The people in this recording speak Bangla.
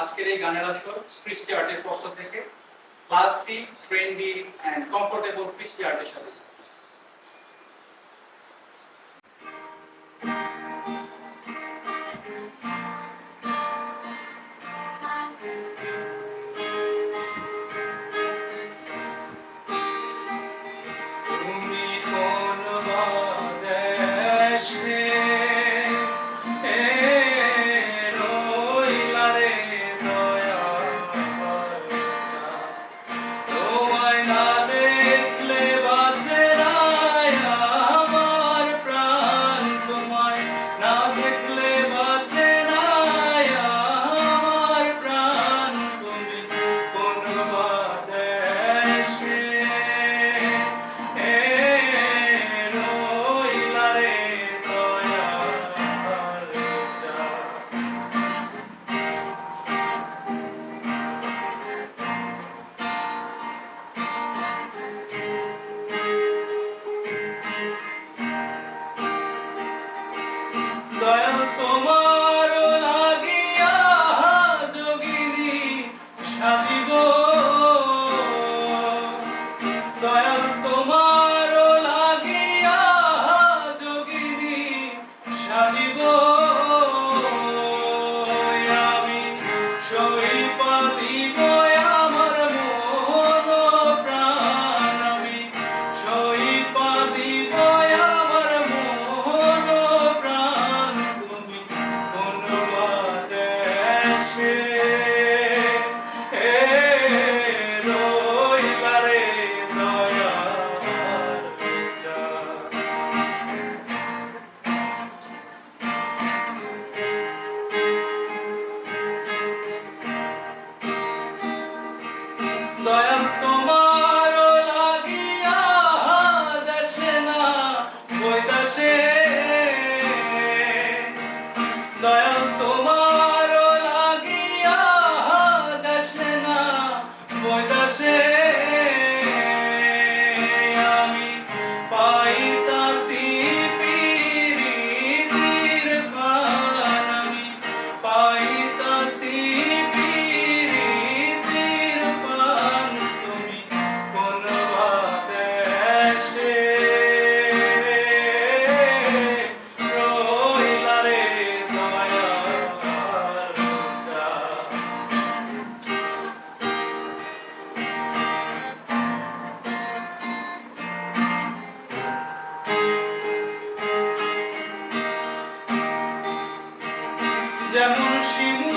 আজকের এই গানের আসর কৃষ্টি আর্টের পক্ষ থেকে ক্লাসি, ট্রেন্ডি এন্ড কমফোর্টেবল কৃষ্টি আর্টের সাথে। দয়াল তোমার লাগিয়া যোগিনী সাজিব, দয়াল তোমার লাগিয়া যোগিনী সাজিব, আমি সইপা দিব আমার মন প্রাণ, আমি সইপা দিব আমার মন প্রাণ, তুমি কোন দেশে রইলা রে দয়ার চাঁদ। দয়াল তোমার লাগিয়া দেশে না বৈদাসে, দয়াল তোমার লাগিয়া দেশে না বৈদাসে, আমি পাইতাছি পিরিতির ফান, আমি পাইতাছি পিরিতির ফান, তুমি কোন দেশে রইলা রে দয়ার চাঁদ। যেমন শিমু